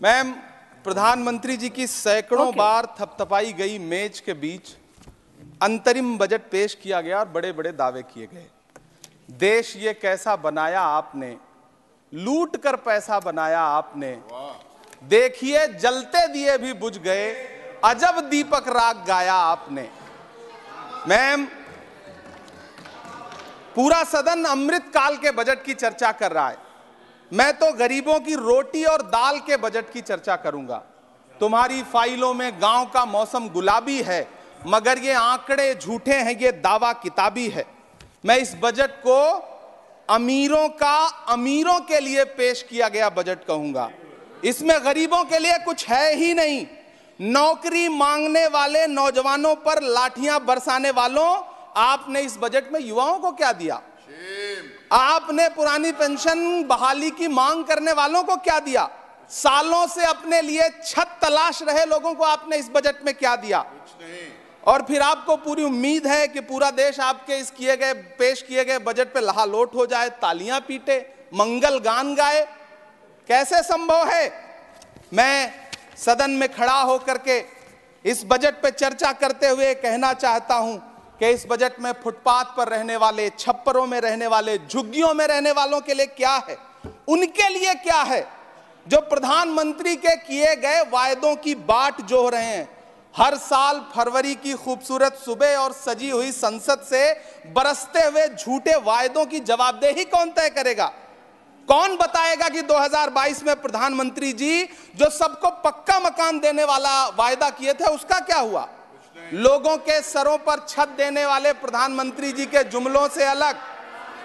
Ma'am, प्रधानमंत्री जी की सैकड़ों बार थपथपाई गई मेज के बीच अंतरिम बजट पेश किया गया और बड़े बड़े दावे किए गए। देश ये कैसा बनाया आपने, लूट कर पैसा बनाया आपने, देखिए जलते दिए भी बुझ गए, अजब दीपक राग गाया आपने। मैम, पूरा सदन अमृत काल के बजट की चर्चा कर रहा है, मैं तो गरीबों की रोटी और दाल के बजट की चर्चा करूंगा। तुम्हारी फाइलों में गांव का मौसम गुलाबी है, मगर ये आंकड़े झूठे हैं, ये दावा किताबी है। मैं इस बजट को अमीरों के लिए पेश किया गया बजट कहूंगा। इसमें गरीबों के लिए कुछ है ही नहीं। नौकरी मांगने वाले नौजवानों पर लाठियां बरसाने वालों, आपने इस बजट में युवाओं को क्या दिया? आपने पुरानी पेंशन बहाली की मांग करने वालों को क्या दिया? सालों से अपने लिए छत तलाश रहे लोगों को आपने इस बजट में क्या दिया? कुछ नहीं। और फिर आपको पूरी उम्मीद है कि पूरा देश आपके इस पेश किए गए बजट पे लहालोट हो जाए, तालियां पीटे, मंगल गान गाए। कैसे संभव है? मैं सदन में खड़ा होकर के इस बजट पे चर्चा करते हुए कहना चाहता हूं कि इस बजट में फुटपाथ पर रहने वाले, छप्परों में रहने वाले, झुग्गियों में रहने वालों के लिए क्या है, उनके लिए क्या है? जो प्रधानमंत्री के किए गए वायदों की बाट जोह रहे हैं। हर साल फरवरी की खूबसूरत सुबह और सजी हुई संसद से बरसते हुए झूठे वायदों की जवाबदेही कौन तय करेगा? कौन बताएगा कि 2022 में प्रधानमंत्री जी जो सबको पक्का मकान देने वाला वायदा किए थे उसका क्या हुआ? लोगों के सरों पर छत देने वाले प्रधानमंत्री जी के जुमलों से अलग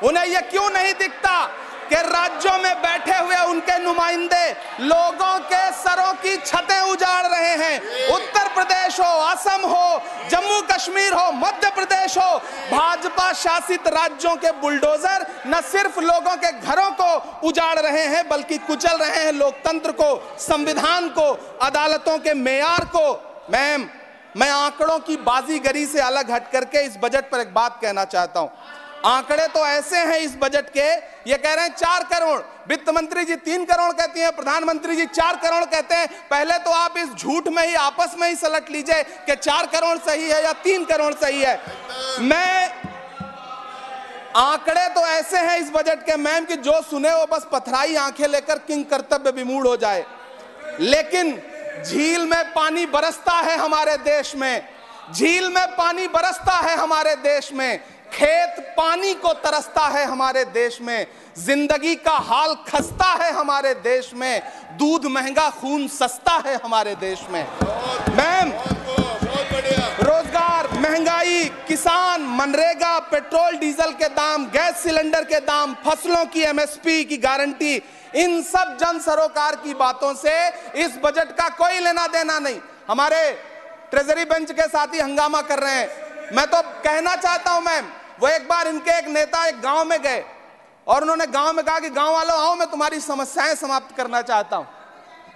उन्हें यह क्यों नहीं दिखता कि राज्यों में बैठे हुए उनके नुमाइंदे लोगों के सरों की छतें उजाड़ रहे हैं? उत्तर प्रदेश हो, असम हो, जम्मू कश्मीर हो, मध्य प्रदेश हो, भाजपा शासित राज्यों के बुलडोजर न सिर्फ लोगों के घरों को उजाड़ रहे हैं बल्कि कुचल रहे हैं लोकतंत्र को, संविधान को, अदालतों के मेयार को। मैम, मैं आंकड़ों की बाजीगरी से अलग हट करके इस बजट पर एक बात कहना चाहता हूं। आंकड़े तो ऐसे हैं इस बजट के, ये कह रहे हैं 4 करोड़, वित्त मंत्री जी 3 करोड़ कहती हैं, प्रधानमंत्री जी 4 करोड़ कहते हैं। पहले तो आप इस झूठ में ही आपस में ही सलट लीजिए कि 4 करोड़ सही है या 3 करोड़ सही है। मैं आंकड़े तो ऐसे हैं इस बजट के मैम कि जो सुने वो बस पथराई आंखें लेकर किंग कर्तव्य विमूढ़ हो जाए। लेकिन झील में पानी बरसता है हमारे देश में, झील में पानी बरसता है हमारे देश में, खेत पानी को तरसता है हमारे देश में, जिंदगी का हाल खस्ता है हमारे देश में, दूध महंगा खून सस्ता है हमारे देश में। मैम, रोजगार, महंगाई, किसान, मनरेगा, पेट्रोल डीजल के दाम, गैस सिलेंडर के दाम, फसलों की एमएसपी की गारंटी, इन सब जन सरोकार की बातों से इस बजट का कोई लेना देना नहीं। हमारे ट्रेजरी बेंच के साथी हंगामा कर रहे हैं। मैं तो कहना चाहता हूं मैम, वो एक बार इनके एक नेता एक गांव में गए और उन्होंने गांव में कहा कि गांव वालों आओ, मैं तुम्हारी समस्याएं समाप्त करना चाहता हूं।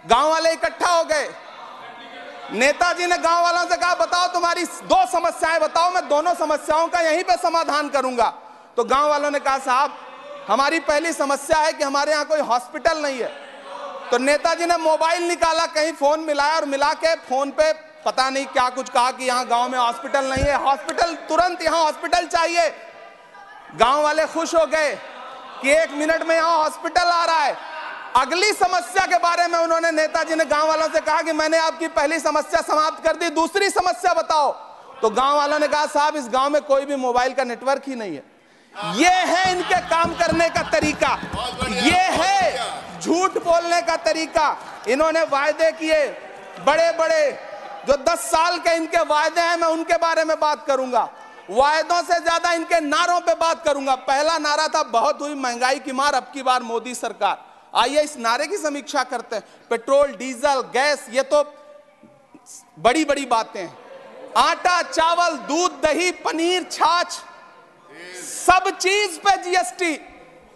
गांव वाले इकट्ठा हो गए। नेताजी ने गांव वालों से कहा बताओ तुम्हारी 2 समस्याएं बताओ, मैं दोनों समस्याओं का यहीं पे समाधान करूंगा। तो गांव वालों ने कहा साहब हमारी पहली समस्या है कि हमारे यहाँ कोई हॉस्पिटल नहीं है। तो नेताजी ने मोबाइल निकाला, कहीं फोन मिलाया और मिला के फोन पे पता नहीं क्या कुछ कहा कि यहाँ गांव में हॉस्पिटल नहीं है, हॉस्पिटल तुरंत, यहाँ हॉस्पिटल चाहिए। गांव वाले खुश हो गए कि 1 मिनट में यहाँ हॉस्पिटल आ रहा है। अगली समस्या के बारे में उन्होंने, नेताजी ने गांव वालों से कहा कि मैंने आपकी पहली समस्या समाप्त कर दी, दूसरी समस्या बताओ। तो गांव वालों ने कहा साहब इस गांव में कोई भी मोबाइल का नेटवर्क ही नहीं है। ये है इनके काम करने का तरीका, ये है झूठ बोलने का तरीका। इन्होंने वायदे किए बड़े बड़े, जो 10 साल के इनके वायदे हैं, मैं उनके बारे में बात करूंगा। वायदों से ज्यादा इनके नारों पे बात करूंगा। पहला नारा था बहुत हुई महंगाई की मार, अब की बार मोदी सरकार। आइए इस नारे की समीक्षा करते हैं। पेट्रोल, डीजल, गैस, ये तो बड़ी बड़ी बातें हैं। आटा, चावल, दूध, दही, पनीर, छाछ, सब चीज पे जीएसटी।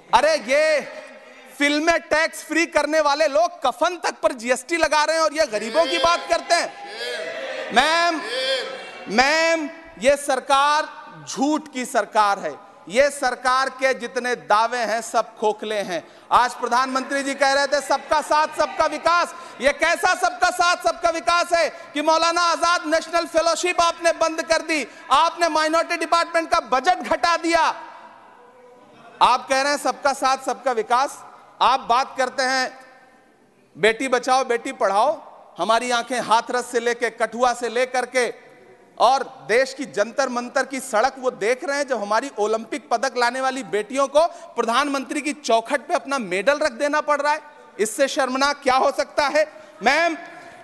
अरे ये फिल्में टैक्स फ्री करने वाले लोग कफन तक पर जीएसटी लगा रहे हैं और ये गरीबों की बात करते हैं। मैम, ये सरकार झूठ की सरकार है। ये सरकार के जितने दावे हैं सब खोखले हैं। आज प्रधानमंत्री जी कह रहे थे सबका साथ सबका विकास। ये कैसा सबका साथ सबका विकास है कि मौलाना आजाद नेशनल फेलोशिप आपने बंद कर दी, आपने माइनॉरिटी डिपार्टमेंट का बजट घटा दिया। आप कह रहे हैं सबका साथ सबका विकास। आप बात करते हैं बेटी बचाओ बेटी पढ़ाओ। हमारी आंखें हाथरस से लेकर कठुआ से लेकर के और देश की जंतर मंतर की सड़क वो देख रहे हैं जब हमारी ओलंपिक पदक लाने वाली बेटियों को प्रधानमंत्री की चौखट पे अपना मेडल रख देना पड़ रहा है। इससे शर्मनाक क्या हो सकता है। मैम,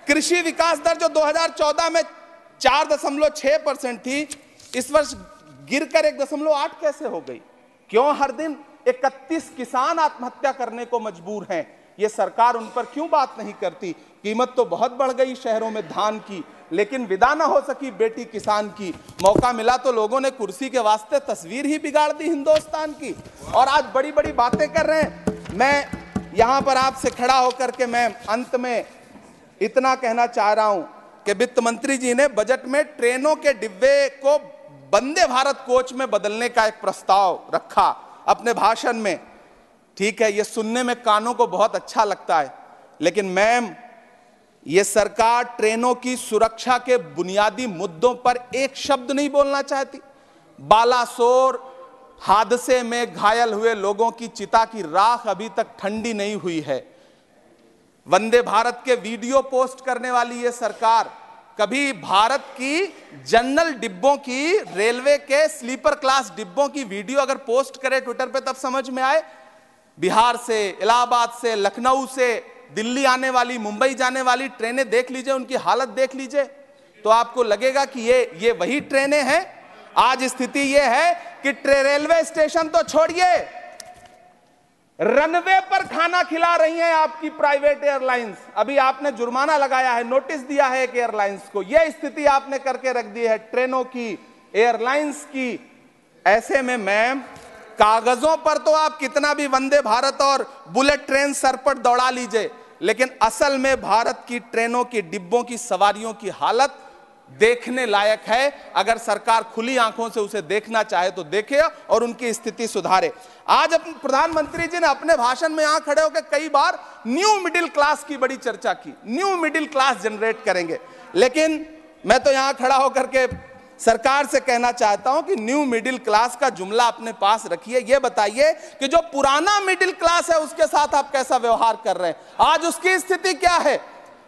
कृषि विकास दर जो 2014 में 4.6% थी, इस वर्ष गिरकर 1.8 कैसे हो गई? क्यों हर दिन 31 किसान आत्महत्या करने को मजबूर हैं? ये सरकार उन पर क्यों बात नहीं करती? कीमत तो बहुत बढ़ गई शहरों में धान की, लेकिन विदा ना हो सकी बेटी किसान की। मौका मिला तो लोगों ने कुर्सी के वास्ते तस्वीर ही बिगाड़ दी हिंदुस्तान की, और आज बड़ी बड़ी बातें कर रहे हैं। मैं यहां पर आपसे खड़ा होकर के मैं अंत में इतना कहना चाह रहा हूं कि वित्त मंत्री जी ने बजट में ट्रेनों के डिब्बे को वंदे भारत कोच में बदलने का एक प्रस्ताव रखा अपने भाषण में। ठीक है, ये सुनने में कानों को बहुत अच्छा लगता है, लेकिन मैम, ये सरकार ट्रेनों की सुरक्षा के बुनियादी मुद्दों पर एक शब्द नहीं बोलना चाहती। बालासोर हादसे में घायल हुए लोगों की चिता की राख अभी तक ठंडी नहीं हुई है। वंदे भारत के वीडियो पोस्ट करने वाली ये सरकार कभी भारत की जनरल डिब्बों की, रेलवे के स्लीपर क्लास डिब्बों की वीडियो अगर पोस्ट करे ट्विटर पे तब समझ में आए। बिहार से, इलाहाबाद से, लखनऊ से दिल्ली आने वाली, मुंबई जाने वाली ट्रेनें देख लीजिए, उनकी हालत देख लीजिए, तो आपको लगेगा कि ये वही ट्रेनें हैं। आज स्थिति ये है कि रेलवे स्टेशन तो छोड़िए, रनवे पर खाना खिला रही हैं आपकी प्राइवेट एयरलाइंस। अभी आपने जुर्माना लगाया है, नोटिस दिया है एक एयरलाइंस को। यह स्थिति आपने करके रख दी है ट्रेनों की, एयरलाइंस की। ऐसे में मैम, कागजों पर तो आप कितना भी वंदे भारत और बुलेट ट्रेन सर पर दौड़ा लीजिए, लेकिन असल में भारत की ट्रेनों की डिब्बों की सवारियों की हालत देखने लायक है। अगर सरकार खुली आंखों से उसे देखना चाहे तो देखे और उनकी स्थिति सुधारे। आज अपने प्रधानमंत्री जी ने अपने भाषण में यहां खड़े होकर कई बार न्यू मिडिल क्लास की बड़ी चर्चा की, न्यू मिडिल क्लास जनरेट करेंगे। लेकिन मैं तो यहां खड़ा होकर के सरकार से कहना चाहता हूं कि न्यू मिडिल क्लास का जुमला अपने पास रखिए। यह बताइए कि जो पुराना मिडिल क्लास है उसके साथ आप कैसा व्यवहार कर रहे हैं। आज उसकी स्थिति क्या है?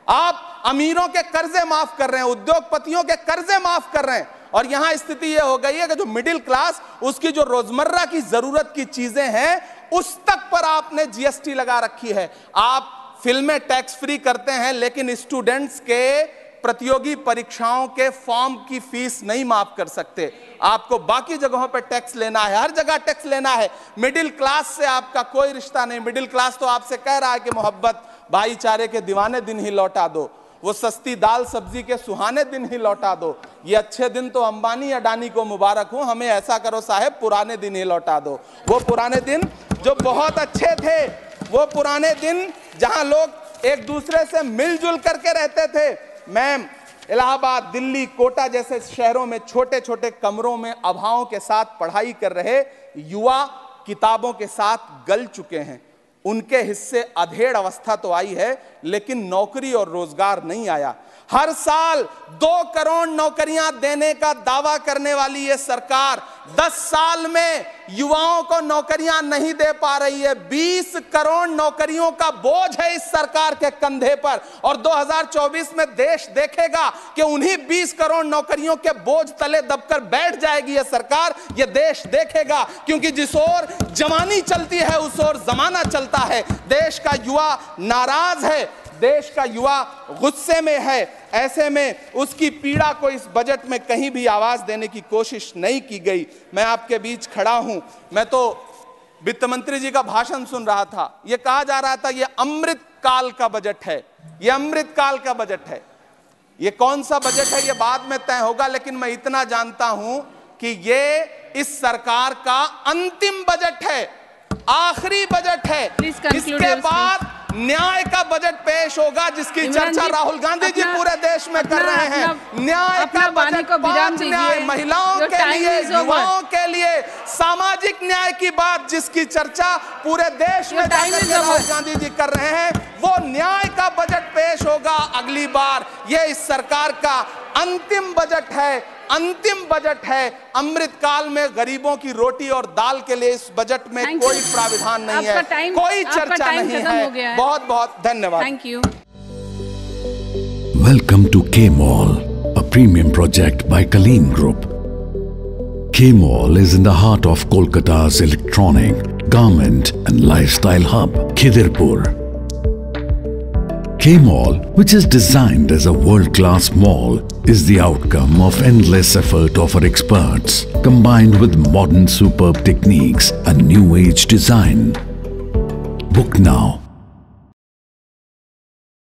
आप अमीरों के कर्जे माफ कर रहे हैं, उद्योगपतियों के कर्जे माफ कर रहे हैं, और यहां स्थिति यह हो गई है कि जो मिडिल क्लास, उसकी जो रोजमर्रा की जरूरत की चीजें हैं उस तक पर आपने जीएसटी लगा रखी है। आप फिल्में टैक्स फ्री करते हैं, लेकिन स्टूडेंट्स के प्रतियोगी परीक्षाओं के फॉर्म की फीस नहीं माफ कर सकते। आपको बाकी जगहों पर टैक्स लेना है, हर जगह टैक्स लेना है। मिडिल क्लास से आपका कोई रिश्ता नहीं। मिडिल क्लास तो आपसे कह रहा है कि मोहब्बत, भाईचारे के दीवाने दिन ही लौटा दो, वो सस्ती दाल सब्जी के सुहाने दिन ही लौटा दो। ये अच्छे दिन तो अंबानी अडानी को मुबारक हो, हमें ऐसा करो साहब पुराने दिन ही लौटा दो। वो पुराने दिन जो बहुत अच्छे थे, वो पुराने दिन जहां लोग एक दूसरे से मिलजुल करके रहते थे। मैम, इलाहाबाद, दिल्ली, कोटा जैसे शहरों में छोटे छोटे कमरों में अभावों के साथ पढ़ाई कर रहे युवा किताबों के साथ गल चुके हैं। उनके हिस्से अधेड़ अवस्था तो आई है, लेकिन नौकरी और रोजगार नहीं आया। हर साल 2 करोड़ नौकरियां देने का दावा करने वाली ये सरकार 10 साल में युवाओं को नौकरियां नहीं दे पा रही है। 20 करोड़ नौकरियों का बोझ है इस सरकार के कंधे पर, और 2024 में देश देखेगा कि उन्हीं 20 करोड़ नौकरियों के बोझ तले दबकर बैठ जाएगी ये सरकार। ये देश देखेगा, क्योंकि जिस ओर जवानी चलती है उस ओर जमाना चलता है। देश का युवा नाराज है, देश का युवा गुस्से में है। ऐसे में उसकी पीड़ा को इस बजट में कहीं भी आवाज देने की कोशिश नहीं की गई। मैं आपके बीच खड़ा हूं, मैं तो वित्त मंत्री जी का भाषण सुन रहा था। यह कहा जा रहा था ये अमृत काल का बजट है, ये अमृत काल का बजट है। ये कौन सा बजट है ये बाद में तय होगा, लेकिन मैं इतना जानता हूं कि ये इस सरकार का अंतिम बजट है, आखिरी बजट है। इसके बाद न्याय का बजट पेश होगा जिसकी चर्चा राहुल गांधी जी पूरे देश में कर रहे हैं। न्याय का बजट, 5 न्याय महिलाओं के लिए, युवाओं के लिए, सामाजिक न्याय की बात जिसकी चर्चा पूरे देश में राहुल गांधी जी कर रहे हैं, वो न्याय का बजट पेश होगा अगली बार। ये इस सरकार का अंतिम बजट है, अंतिम बजट है। अमृतकाल में गरीबों की रोटी और दाल के लिए इस बजट में कोई प्राविधान नहीं है, कोई चर्चा नहीं है। बहुत बहुत धन्यवाद। Thank you. Welcome to K-Mall, a premium project by Kaleen Group. K-Mall is in the heart of Kolkata's electronic, garment and lifestyle hub, Khidirpur. K-Mall, which is designed as a world-class mall, is the outcome of endless effort of our experts, combined with modern superb techniques and new age design. Book now